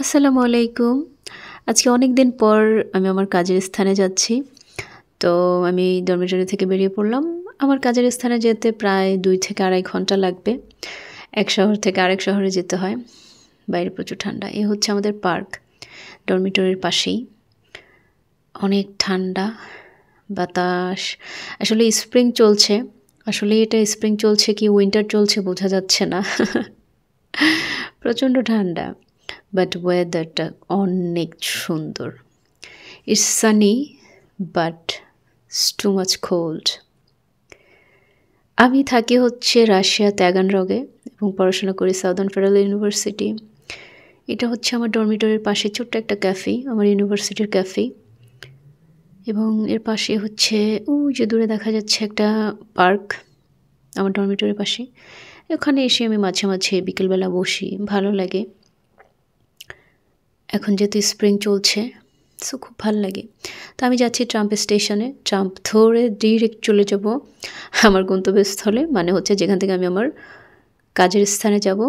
আসসালামু আলাইকুম। আজকে অনেক দিন পর আমি আমার কাজের স্থানে যাচ্ছি। তো আমি ডরমিটরি থেকে বেরিয়ে পড়লাম। আমার কাজের স্থানে যেতে প্রায় ২ থেকে ২.৫ ঘন্টা লাগবে। এক শহর থেকে আরেক শহরে যেতে হয়। বাইরে প্রচুর ঠান্ডা। এ হচ্ছে আমাদের পার্ক। ডরমিটরির পাশেই। অনেক ঠান্ডা, বাতাস। আসলে স্প্রিং চলছে। আসলে এটা স্প্রিং চলছে কি উইন্টার চলছে বোঝা যাচ্ছে না। প্রচণ্ড ঠান্ডা। বাট ওয়েদারটা অনেক সুন্দর। It's sunny but too much cold. আমি থাকি হচ্ছে রাশিয়া তাগানরগে এবং পড়াশোনা করি সাউদার্ন ফেডারেল ইউনিভার্সিটি। এটা হচ্ছে আমার ডরমিটরির পাশে ছোট্ট একটা ক্যাফে, আমার ইউনিভার্সিটির ক্যাফে। এবং এর পাশে হচ্ছে ওই যে দূরে দেখা যাচ্ছে একটা পার্ক আমার ডরমিটরির পাশে। ওখানে এসে আমি মাঝে মাঝে বিকেলবেলা বসি, ভালো লাগে। এখন যেহেতু স্প্রিং চলছে সো খুব ভালো লাগে। তো আমি যাচ্ছি ট্রাম্প স্টেশনে, ট্রাম্প ধরে ডিরেক্ট চলে যাব আমার গন্তব্যস্থলে, মানে হচ্ছে যেখান থেকে আমি আমার কাজের স্থানে যাব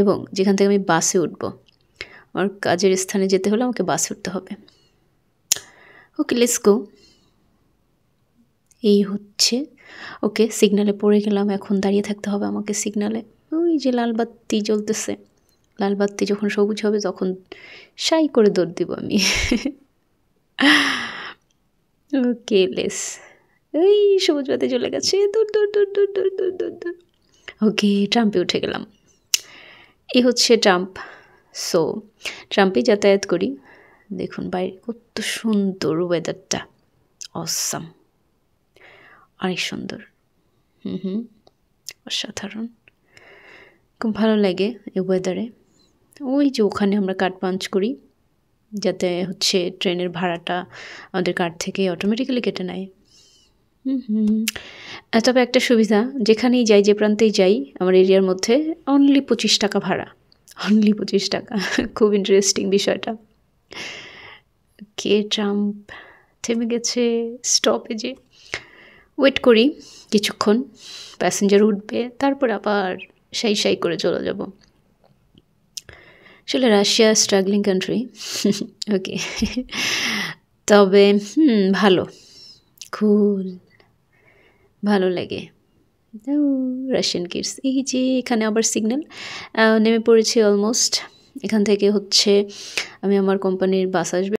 এবং যেখান থেকে আমি বাসে উঠব। আমার কাজের স্থানে যেতে হলে আমাকে বাসে উঠতে হবে। ওকে, লেটস গো। এই হচ্ছে ওকে, সিগনালে পড়ে গেলাম, এখন দাঁড়িয়ে থাকতে হবে আমাকে সিগনালে। ওই যে লাল বাতি জ্বলতেছে, লাল বাতি যখন সবুজ হবে তখন সাই করে দৌড় দিব আমি। ওকে লেস, এই সবুজ বাতি চলে গেছে, দূর দূর দূর দূর দূর দূর দূর দূর। ওকে, ট্রাম্পে উঠে গেলাম। এই হচ্ছে ট্রাম্প। সো ট্রাম্পে যাতায়াত করি। দেখুন বাইরে কত সুন্দর ওয়েদারটা, অসাম, অনেক সুন্দর। হুম, অসাধারণ, খুব ভালো লাগে এই ওয়েদারে। ওই যে ওখানে আমরা কার্ড পাঞ্চ করি যাতে হচ্ছে ট্রেনের ভাড়াটা আমাদের কার্ড থেকে অটোমেটিক্যালি কেটে নেয়। তবে একটা সুবিধা, যেখানেই যাই, যে প্রান্তেই যাই আমার এরিয়ার মধ্যে অনলি 25 টাকা ভাড়া, অনলি 25 টাকা। খুব ইন্টারেস্টিং বিষয়টা। কে ট্রাম্প থেমে গেছে স্টপেজে, ওয়েট করি কিছুক্ষণ, প্যাসেঞ্জার উঠবে, তারপর আবার সাই সাই করে চলে যাব। আসলে রাশিয়া স্ট্রাগলিং কান্ট্রি। ওকে, তবে ভালো, কুল, ভালো লাগে। Russian kids. এই যে এখানে আবার সিগন্যাল নেমে পড়েছি অলমোস্ট। এখান থেকে হচ্ছে আমি আমার কোম্পানির বাস আসবে,